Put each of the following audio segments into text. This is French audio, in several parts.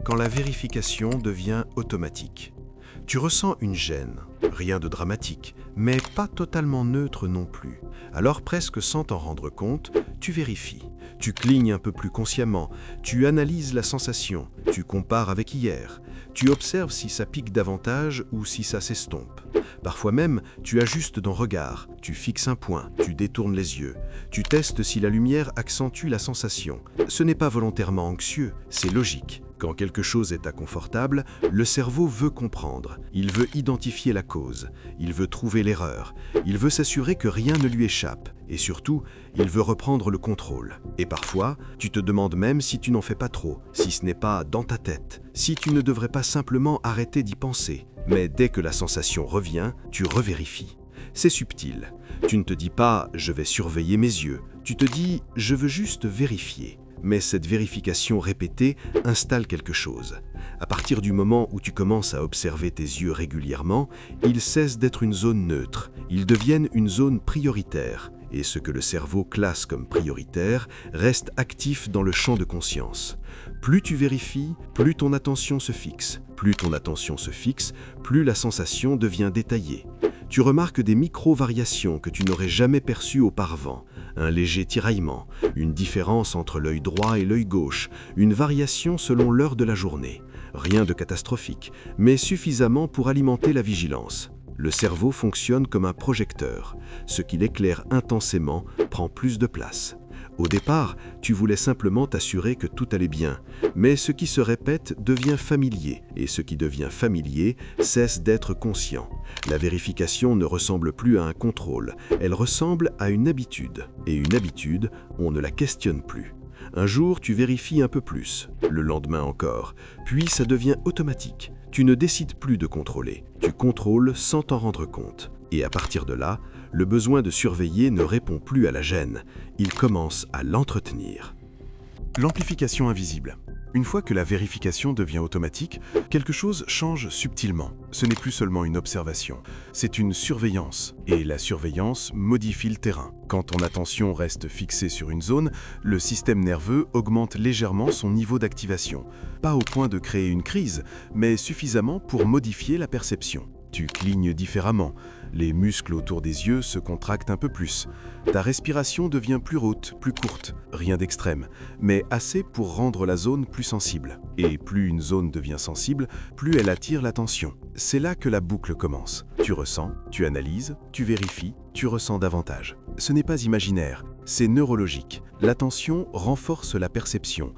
quand la vérification devient automatique. Tu ressens une gêne, rien de dramatique, mais pas totalement neutre non plus. Alors presque sans t'en rendre compte, tu vérifies. Tu clignes un peu plus consciemment, tu analyses la sensation, tu compares avec hier, tu observes si ça pique davantage ou si ça s'estompe. Parfois même, tu ajustes ton regard, tu fixes un point, tu détournes les yeux, tu testes si la lumière accentue la sensation. Ce n'est pas volontairement anxieux, c'est logique. Quand quelque chose est inconfortable, le cerveau veut comprendre, il veut identifier la cause, il veut trouver l'erreur, il veut s'assurer que rien ne lui échappe, et surtout, il veut reprendre le contrôle. Et parfois, tu te demandes même si tu n'en fais pas trop, si ce n'est pas dans ta tête, si tu ne devrais pas simplement arrêter d'y penser. Mais dès que la sensation revient, tu revérifies. C'est subtil. Tu ne te dis pas « je vais surveiller mes yeux », tu te dis « je veux juste vérifier ». Mais cette vérification répétée installe quelque chose. À partir du moment où tu commences à observer tes yeux régulièrement, ils cessent d'être une zone neutre, ils deviennent une zone prioritaire. Et ce que le cerveau classe comme prioritaire reste actif dans le champ de conscience. Plus tu vérifies, plus ton attention se fixe. Plus ton attention se fixe, plus la sensation devient détaillée. Tu remarques des micro-variations que tu n'aurais jamais perçues auparavant. Un léger tiraillement, une différence entre l'œil droit et l'œil gauche, une variation selon l'heure de la journée. Rien de catastrophique, mais suffisamment pour alimenter la vigilance. Le cerveau fonctionne comme un projecteur. Ce qui l'éclaire intensément prend plus de place. Au départ, tu voulais simplement t'assurer que tout allait bien, mais ce qui se répète devient familier, et ce qui devient familier cesse d'être conscient. La vérification ne ressemble plus à un contrôle, elle ressemble à une habitude. Et une habitude, on ne la questionne plus. Un jour, tu vérifies un peu plus, le lendemain encore, puis ça devient automatique. Tu ne décides plus de contrôler, tu contrôles sans t'en rendre compte. Et à partir de là, le besoin de surveiller ne répond plus à la gêne, il commence à l'entretenir. L'amplification invisible. Une fois que la vérification devient automatique, quelque chose change subtilement. Ce n'est plus seulement une observation, c'est une surveillance. Et la surveillance modifie le terrain. Quand ton attention reste fixée sur une zone, le système nerveux augmente légèrement son niveau d'activation. Pas au point de créer une crise, mais suffisamment pour modifier la perception. Tu clignes différemment, les muscles autour des yeux se contractent un peu plus. Ta respiration devient plus haute, plus courte, rien d'extrême, mais assez pour rendre la zone plus sensible. Et plus une zone devient sensible, plus elle attire l'attention. C'est là que la boucle commence. Tu ressens, tu analyses, tu vérifies, tu ressens davantage. Ce n'est pas imaginaire, c'est neurologique. L'attention renforce la perception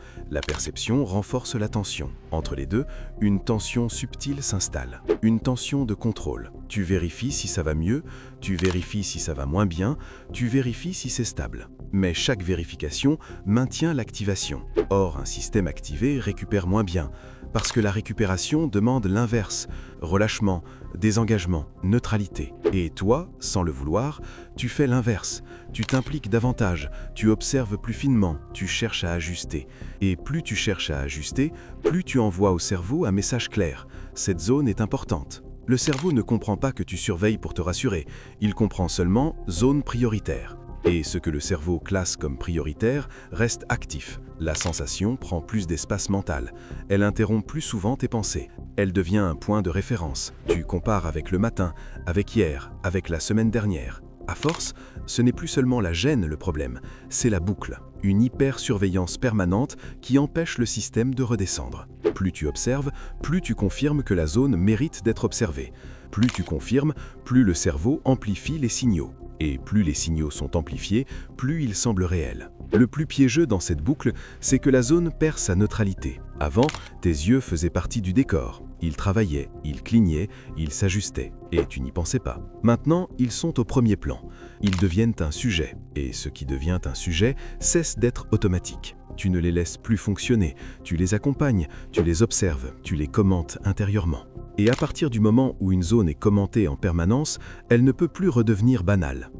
renforce l'attention. Entre les deux, une tension subtile s'installe, une tension de contrôle. Tu vérifies si ça va mieux, tu vérifies si ça va moins bien, tu vérifies si c'est stable. Mais chaque vérification maintient l'activation. Or, un système activé récupère moins bien, parce que la récupération demande l'inverse, relâchement, désengagement, neutralité. Et toi, sans le vouloir, tu fais l'inverse. Tu t'impliques davantage, tu observes plus finement, tu cherches à ajuster. Et plus tu cherches à ajuster, plus tu envoies au cerveau un message clair. Cette zone est importante. Le cerveau ne comprend pas que tu surveilles pour te rassurer, il comprend seulement zone prioritaire. Et ce que le cerveau classe comme prioritaire reste actif. La sensation prend plus d'espace mental. Elle interrompt plus souvent tes pensées. Elle devient un point de référence. Tu compares avec le matin, avec hier, avec la semaine dernière. À force, ce n'est plus seulement la gêne le problème, c'est la boucle. Une hyper-surveillance permanente qui empêche le système de redescendre. Plus tu observes, plus tu confirmes que la zone mérite d'être observée. Plus tu confirmes, plus le cerveau amplifie les signaux. Et plus les signaux sont amplifiés, plus ils semblent réels. Le plus piégeux dans cette boucle, c'est que la zone perd sa neutralité. Avant, tes yeux faisaient partie du décor. Ils travaillaient, ils clignaient, ils s'ajustaient. Et tu n'y pensais pas. Maintenant, ils sont au premier plan. Ils deviennent un sujet. Et ce qui devient un sujet cesse d'être automatique. Tu ne les laisses plus fonctionner. Tu les accompagnes, tu les observes, tu les commentes intérieurement. Et à partir du moment où une zone est commentée en permanence, elle ne peut plus redevenir banale.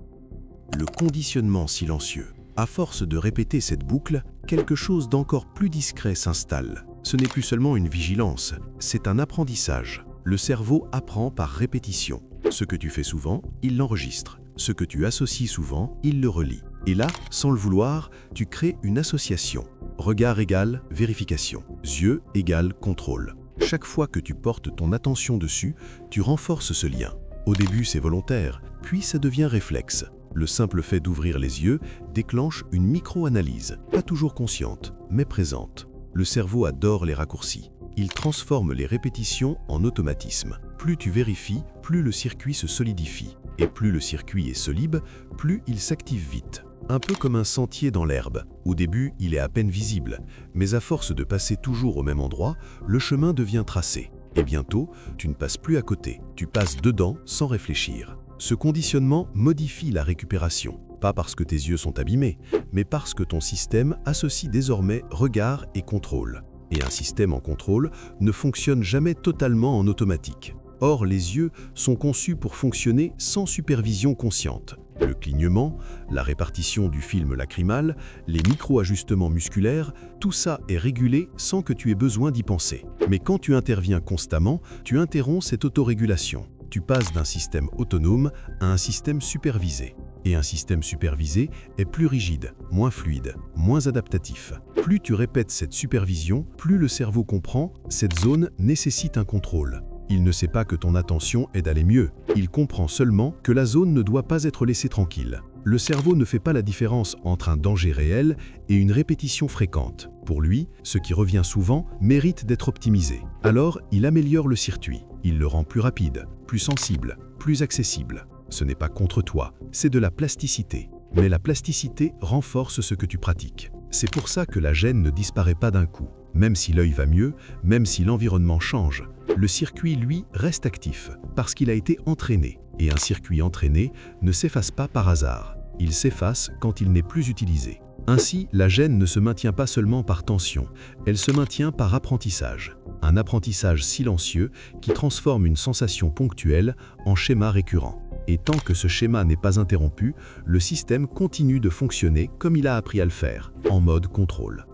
Le conditionnement silencieux. À force de répéter cette boucle, quelque chose d'encore plus discret s'installe. Ce n'est plus seulement une vigilance, c'est un apprentissage. Le cerveau apprend par répétition. Ce que tu fais souvent, il l'enregistre. Ce que tu associes souvent, il le relie. Et là, sans le vouloir, tu crées une association. regard égale vérification, yeux égale contrôle. Chaque fois que tu portes ton attention dessus, tu renforces ce lien. Au début, c'est volontaire, puis ça devient réflexe. Le simple fait d'ouvrir les yeux déclenche une micro-analyse, pas toujours consciente, mais présente. Le cerveau adore les raccourcis. Il transforme les répétitions en automatisme. Plus tu vérifies, plus le circuit se solidifie. Et plus le circuit est solide, plus il s'active vite. Un peu comme un sentier dans l'herbe. Au début, il est à peine visible, mais à force de passer toujours au même endroit, le chemin devient tracé. Et bientôt, tu ne passes plus à côté, tu passes dedans sans réfléchir. Ce conditionnement modifie la récupération, pas parce que tes yeux sont abîmés, mais parce que ton système associe désormais regard et contrôle. Et un système en contrôle ne fonctionne jamais totalement en automatique. Or, les yeux sont conçus pour fonctionner sans supervision consciente. Le clignement, la répartition du film lacrymal, les micro-ajustements musculaires, tout ça est régulé sans que tu aies besoin d'y penser. Mais quand tu interviens constamment, tu interromps cette autorégulation. Tu passes d'un système autonome à un système supervisé. Et un système supervisé est plus rigide, moins fluide, moins adaptatif. Plus tu répètes cette supervision, plus le cerveau comprend « cette zone nécessite un contrôle ». Il ne sait pas que ton attention est d'aller mieux. Il comprend seulement que la zone ne doit pas être laissée tranquille. Le cerveau ne fait pas la différence entre un danger réel et une répétition fréquente. Pour lui, ce qui revient souvent mérite d'être optimisé. Alors, il améliore le circuit. Il le rend plus rapide, plus sensible, plus accessible. Ce n'est pas contre toi, c'est de la plasticité. Mais la plasticité renforce ce que tu pratiques. C'est pour ça que la gêne ne disparaît pas d'un coup. Même si l'œil va mieux, même si l'environnement change, le circuit, lui, reste actif parce qu'il a été entraîné. Et un circuit entraîné ne s'efface pas par hasard. Il s'efface quand il n'est plus utilisé. Ainsi, la gêne ne se maintient pas seulement par tension, elle se maintient par apprentissage. Un apprentissage silencieux qui transforme une sensation ponctuelle en schéma récurrent. Et tant que ce schéma n'est pas interrompu, le système continue de fonctionner comme il a appris à le faire, en mode contrôle.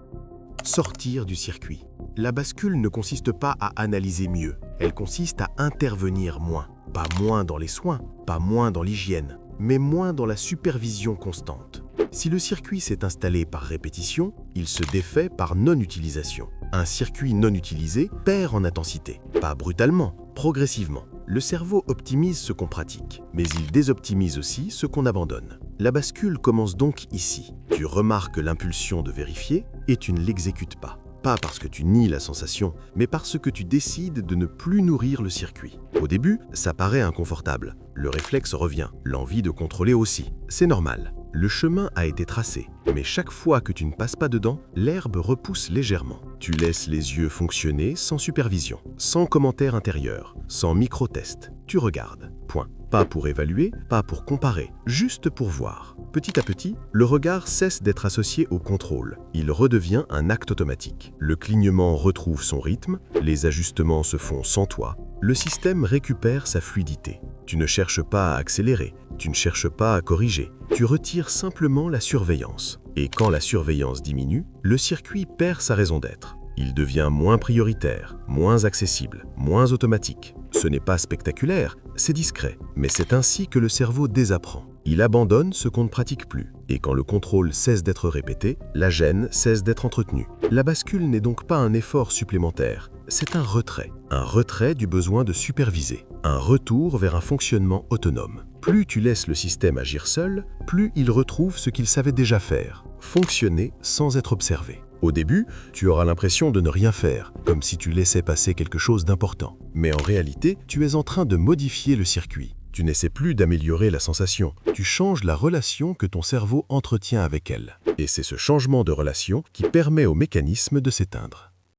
Sortir du circuit. La bascule ne consiste pas à analyser mieux, elle consiste à intervenir moins. Pas moins dans les soins, pas moins dans l'hygiène, mais moins dans la supervision constante. Si le circuit s'est installé par répétition, il se défait par non-utilisation. Un circuit non utilisé perd en intensité, pas brutalement, progressivement. Le cerveau optimise ce qu'on pratique, mais il désoptimise aussi ce qu'on abandonne. La bascule commence donc ici. Tu remarques l'impulsion de vérifier et tu ne l'exécutes pas. Pas parce que tu nies la sensation, mais parce que tu décides de ne plus nourrir le circuit. Au début, ça paraît inconfortable. Le réflexe revient, l'envie de contrôler aussi. C'est normal. Le chemin a été tracé, mais chaque fois que tu ne passes pas dedans, l'herbe repousse légèrement. Tu laisses les yeux fonctionner sans supervision, sans commentaire intérieur, sans micro-test. Tu regardes. Point. Pas pour évaluer, pas pour comparer, juste pour voir. Petit à petit, le regard cesse d'être associé au contrôle. Il redevient un acte automatique. Le clignement retrouve son rythme, les ajustements se font sans toi. Le système récupère sa fluidité. Tu ne cherches pas à accélérer, tu ne cherches pas à corriger. Tu retires simplement la surveillance. Et quand la surveillance diminue, le circuit perd sa raison d'être. Il devient moins prioritaire, moins accessible, moins automatique. Ce n'est pas spectaculaire, c'est discret, mais c'est ainsi que le cerveau désapprend. Il abandonne ce qu'on ne pratique plus. Et quand le contrôle cesse d'être répété, la gêne cesse d'être entretenue. La bascule n'est donc pas un effort supplémentaire, c'est un retrait du besoin de superviser, un retour vers un fonctionnement autonome. Plus tu laisses le système agir seul, plus il retrouve ce qu'il savait déjà faire, fonctionner sans être observé. Au début, tu auras l'impression de ne rien faire, comme si tu laissais passer quelque chose d'important. Mais en réalité, tu es en train de modifier le circuit. Tu n'essaies plus d'améliorer la sensation, tu changes la relation que ton cerveau entretient avec elle. Et c'est ce changement de relation qui permet au mécanisme de s'éteindre.